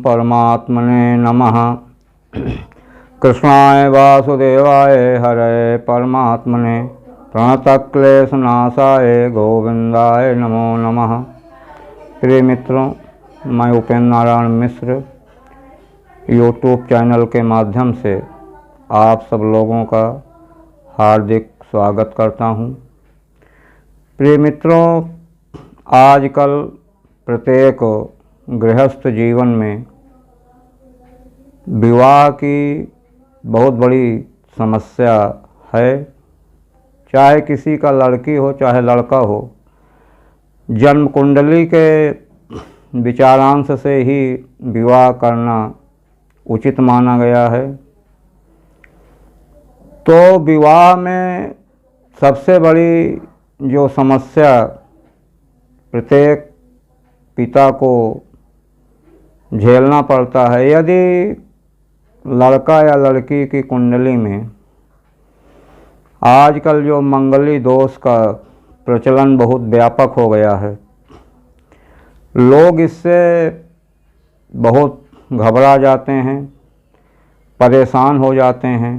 परमात्मने नमः। कृष्णाय वासुदेवाय हरे परमात्मने प्रणतक्लेशनाशाय गोविंदाय नमो नमः। प्रिय मित्रों, मैं उपेंद्र नारायण मिश्र यूट्यूब चैनल के माध्यम से आप सब लोगों का हार्दिक स्वागत करता हूं। प्रिय मित्रों, आजकल प्रत्येक गृहस्थ जीवन में विवाह की बहुत बड़ी समस्या है। चाहे किसी का लड़की हो चाहे लड़का हो, जन्म कुंडली के विचारांश से ही विवाह करना उचित माना गया है। तो विवाह में सबसे बड़ी जो समस्या प्रत्येक पिता को झेलना पड़ता है, यदि लड़का या लड़की की कुंडली में आजकल जो मंगली दोष का प्रचलन बहुत व्यापक हो गया है, लोग इससे बहुत घबरा जाते हैं, परेशान हो जाते हैं।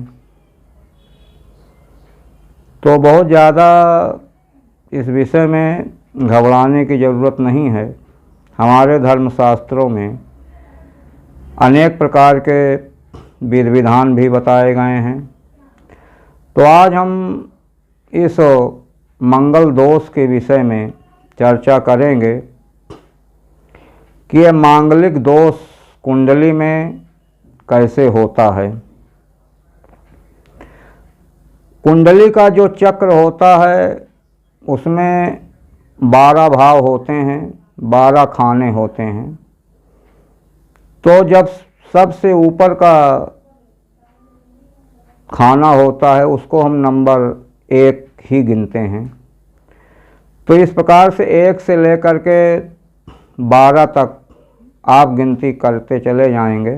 तो बहुत ज़्यादा इस विषय में घबराने की ज़रूरत नहीं है। हमारे धर्मशास्त्रों में अनेक प्रकार के विधि विधान भी बताए गए हैं। तो आज हम इस मंगल दोष के विषय में चर्चा करेंगे कि यह मांगलिक दोष कुंडली में कैसे होता है। कुंडली का जो चक्र होता है उसमें 12 भाव होते हैं, 12 खाने होते हैं। तो जब सबसे ऊपर का खाना होता है उसको हम नंबर 1 ही गिनते हैं। तो इस प्रकार से 1 से लेकर के 12 तक आप गिनती करते चले जाएंगे।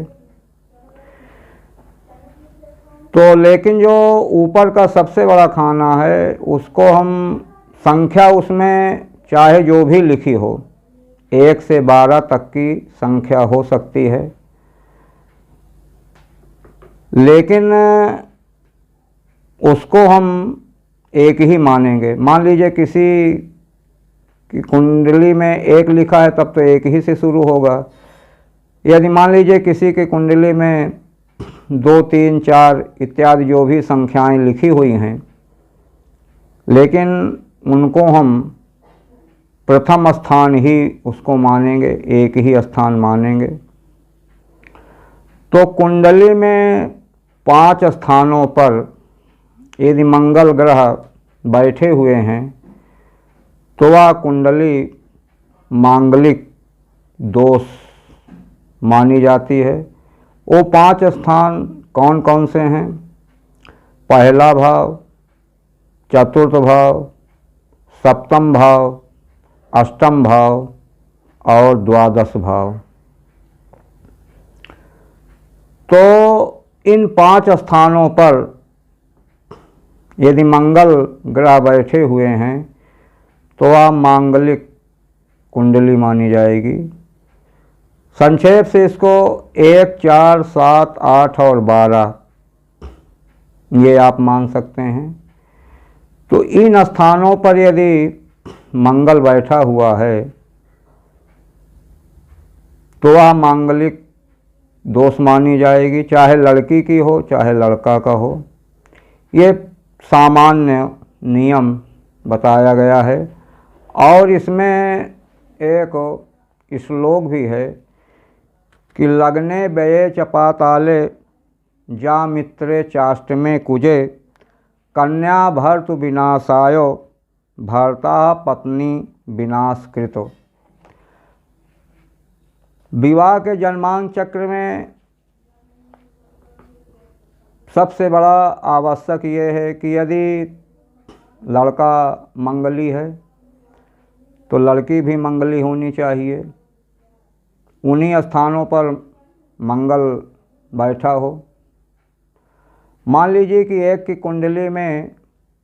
तो लेकिन जो ऊपर का सबसे बड़ा खाना है उसको हम संख्या उसमें चाहे जो भी लिखी हो, 1 से 12 तक की संख्या हो सकती है, लेकिन उसको हम एक ही मानेंगे। मान लीजिए किसी की कुंडली में 1 लिखा है तब तो 1 ही से शुरू होगा। यदि मान लीजिए किसी की कुंडली में 2, 3, 4 इत्यादि जो भी संख्याएं लिखी हुई हैं, लेकिन उनको हम प्रथम स्थान ही उसको मानेंगे, 1 ही स्थान मानेंगे। तो कुंडली में 5 स्थानों पर यदि मंगल ग्रह बैठे हुए हैं तो वह कुंडली मांगलिक दोष मानी जाती है। वो 5 स्थान कौन कौन से हैं? पहला भाव, चतुर्थ भाव, सप्तम भाव, अष्टम भाव और द्वादश भाव। तो इन 5 स्थानों पर यदि मंगल ग्रह बैठे हुए हैं तो वह मांगलिक कुंडली मानी जाएगी। संक्षेप से इसको 1, 4, 7, 8 और 12 ये आप मान सकते हैं। तो इन स्थानों पर यदि मंगल बैठा हुआ है तो वह मांगलिक दोष मानी जाएगी, चाहे लड़की की हो चाहे लड़का का हो। ये सामान्य नियम बताया गया है। और इसमें एक श्लोक भी है कि लग्ने व्यये च पाताले जा मित्रे चाष्टमे कुजे कन्या भर्तु विनाशायो भर्ता पत्नी विनाशकृतो। विवाह के जन्मांक चक्र में सबसे बड़ा आवश्यक ये है कि यदि लड़का मंगली है तो लड़की भी मंगली होनी चाहिए। उन्हीं स्थानों पर मंगल बैठा हो। मान लीजिए कि एक की कुंडली में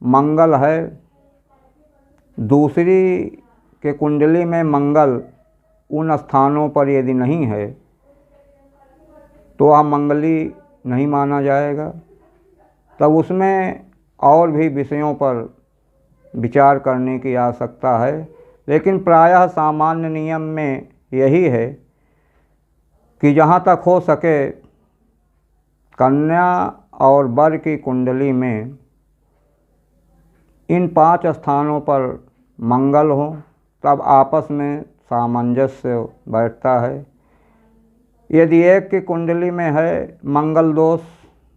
मंगल है, दूसरी के कुंडली में मंगल उन स्थानों पर यदि नहीं है तो वह मंगली नहीं माना जाएगा। तब उसमें और भी विषयों पर विचार करने की आवश्यकता है, लेकिन प्रायः सामान्य नियम में यही है कि जहाँ तक हो सके कन्या और वर की कुंडली में इन 5 स्थानों पर मंगल हो, तब आपस में सामंजस्य बैठता है। यदि एक की कुंडली में है मंगल दोष,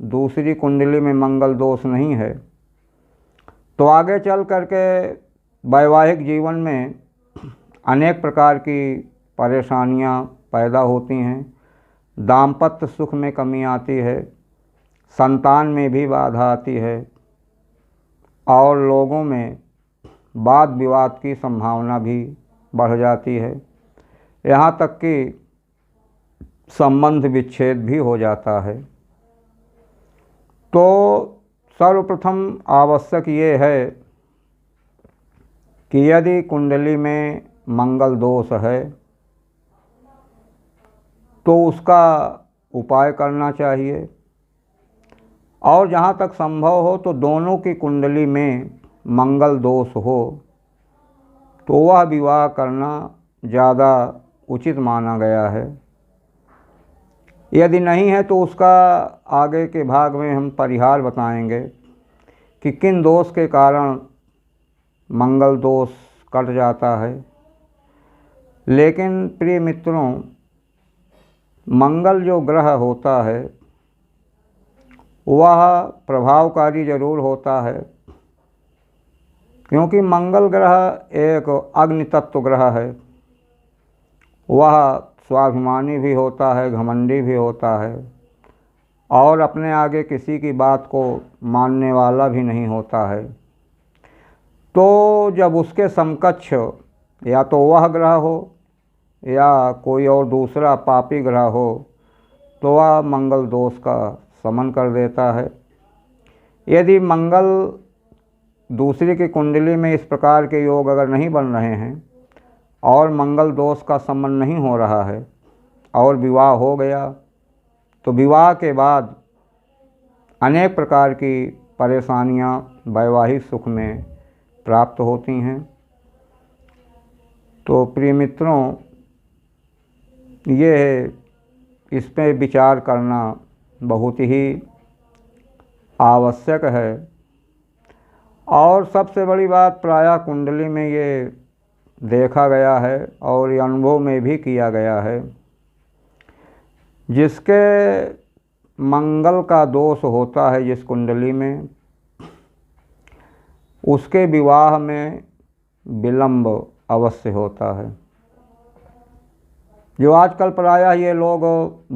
दूसरी कुंडली में मंगल दोष नहीं है, तो आगे चल करके वैवाहिक जीवन में अनेक प्रकार की परेशानियां पैदा होती हैं। दाम्पत्य सुख में कमी आती है, संतान में भी बाधा आती है और लोगों में वाद विवाद की संभावना भी बढ़ जाती है। यहाँ तक कि संबंध विच्छेद भी हो जाता है। तो सर्वप्रथम आवश्यक ये है कि यदि कुंडली में मंगल दोष है तो उसका उपाय करना चाहिए, और जहाँ तक संभव हो तो दोनों की कुंडली में मंगल दोष हो तो वह विवाह करना ज़्यादा उचित माना गया है। यदि नहीं है तो उसका आगे के भाग में हम परिहार बताएंगे कि किन दोष के कारण मंगल दोष कट जाता है। लेकिन प्रिय मित्रों, मंगल जो ग्रह होता है वह प्रभावकारी जरूर होता है, क्योंकि मंगल ग्रह एक अग्नि तत्व ग्रह है। वह स्वाभिमानी भी होता है, घमंडी भी होता है और अपने आगे किसी की बात को मानने वाला भी नहीं होता है। तो जब उसके समकक्ष या तो वह ग्रह हो या कोई और दूसरा पापी ग्रह हो तो वह मंगल दोष का शमन कर देता है। यदि मंगल दूसरे की कुंडली में इस प्रकार के योग अगर नहीं बन रहे हैं और मंगल दोष का शमन नहीं हो रहा है और विवाह हो गया, तो विवाह के बाद अनेक प्रकार की परेशानियां वैवाहिक सुख में प्राप्त होती हैं। तो प्रिय मित्रों, ये इस पे विचार करना बहुत ही आवश्यक है। और सबसे बड़ी बात, प्रायः कुंडली में ये देखा गया है और ये अनुभव में भी किया गया है, जिसके मंगल का दोष होता है जिस कुंडली में, उसके विवाह में विलंब अवश्य होता है। जो आजकल प्रायः ये लोग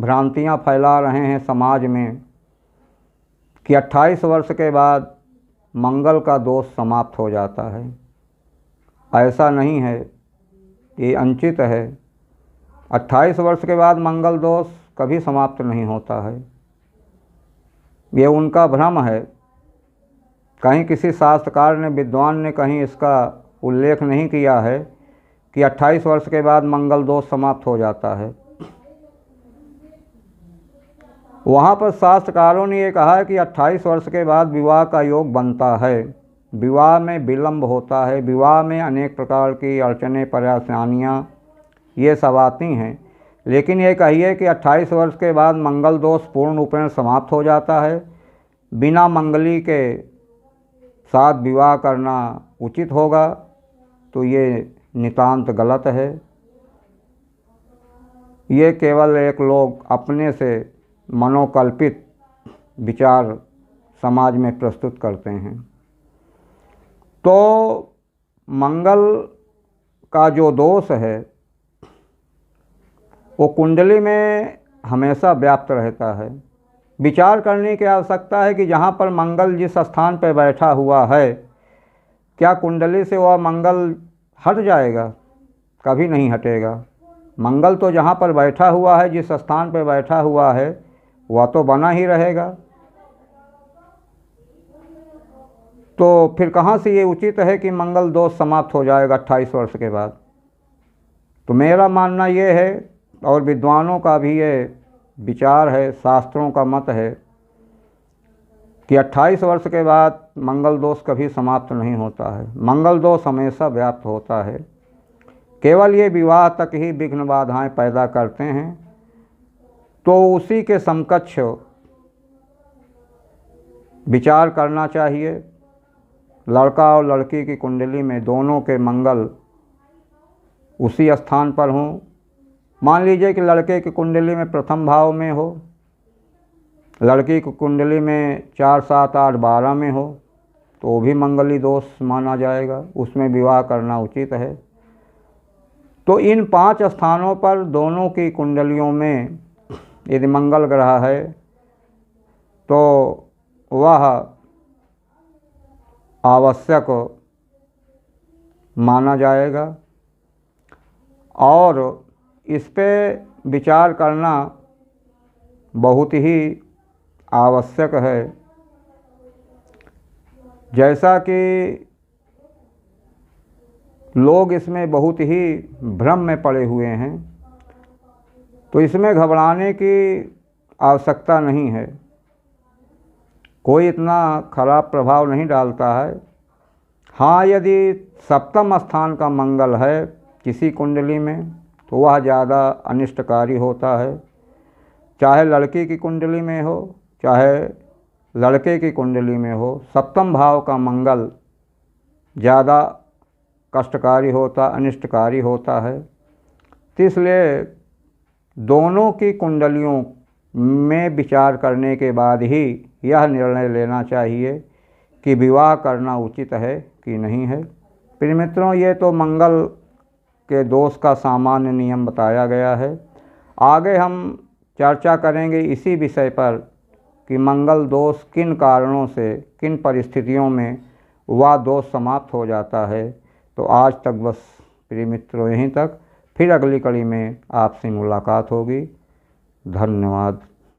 भ्रांतियां फैला रहे हैं समाज में कि 28 वर्ष के बाद मंगल का दोष समाप्त हो जाता है। ऐसा नहीं है, ये अनुचित है। 28 वर्ष के बाद मंगल दोष कभी समाप्त नहीं होता है, ये उनका भ्रम है। कहीं किसी शास्त्रकार ने, विद्वान ने कहीं इसका उल्लेख नहीं किया है कि 28 वर्ष के बाद मंगल दोष समाप्त हो जाता है। वहाँ पर शास्त्रकारों ने ये कहा है कि 28 वर्ष के बाद विवाह का योग बनता है। विवाह में विलंब होता है, विवाह में अनेक प्रकार की अड़चनें, परेशानियाँ ये सब आती हैं। लेकिन ये कहिए कि 28 वर्ष के बाद मंगल दोष पूर्ण रूपेण समाप्त हो जाता है, बिना मंगली के साथ विवाह करना उचित होगा, तो ये नितांत गलत है। ये केवल एक लोग अपने से मनोकल्पित विचार समाज में प्रस्तुत करते हैं। तो मंगल का जो दोष है वो कुंडली में हमेशा व्याप्त रहता है। विचार करने की आवश्यकता है कि जहाँ पर मंगल जिस स्थान पर बैठा हुआ है, क्या कुंडली से वह मंगल हट जाएगा? कभी नहीं हटेगा। मंगल तो जहाँ पर बैठा हुआ है, जिस स्थान पर बैठा हुआ है, वह तो बना ही रहेगा। तो फिर कहाँ से ये उचित है कि मंगल दोष समाप्त हो जाएगा 28 वर्ष के बाद? तो मेरा मानना ये है, और विद्वानों का भी ये विचार है, शास्त्रों का मत है कि 28 वर्ष के बाद मंगल दोष कभी समाप्त नहीं होता है। मंगल दोष हमेशा व्याप्त होता है। केवल ये विवाह तक ही विघ्न बाधाएं पैदा करते हैं। तो उसी के समकक्ष विचार करना चाहिए। लड़का और लड़की की कुंडली में दोनों के मंगल उसी स्थान पर हों। मान लीजिए कि लड़के की कुंडली में प्रथम भाव में हो, लड़की की कुंडली में 4, 7, 8, 12 में हो, तो वो भी मंगली दोष माना जाएगा, उसमें विवाह करना उचित है। तो इन 5 स्थानों पर दोनों की कुंडलियों में यदि मंगल ग्रह है तो वह आवश्यक माना जाएगा। और इस पे विचार करना बहुत ही आवश्यक है। जैसा कि लोग इसमें बहुत ही भ्रम में पड़े हुए हैं, तो इसमें घबराने की आवश्यकता नहीं है। कोई इतना खराब प्रभाव नहीं डालता है। हाँ, यदि सप्तम स्थान का मंगल है किसी कुंडली में तो वह ज़्यादा अनिष्टकारी होता है। चाहे लड़की की कुंडली में हो चाहे लड़के की कुंडली में हो, सप्तम भाव का मंगल ज़्यादा कष्टकारी होता, अनिष्टकारी होता है। तो इसलिए दोनों की कुंडलियों में विचार करने के बाद ही यह निर्णय लेना चाहिए कि विवाह करना उचित है कि नहीं है। प्रिय मित्रों, ये तो मंगल के दोष का सामान्य नियम बताया गया है। आगे हम चर्चा करेंगे इसी विषय पर कि मंगल दोष किन कारणों से, किन परिस्थितियों में वह दोष समाप्त हो जाता है। तो आज तक बस प्रिय मित्रों यहीं तक। फिर अगली कड़ी में आपसे मुलाकात होगी। धन्यवाद।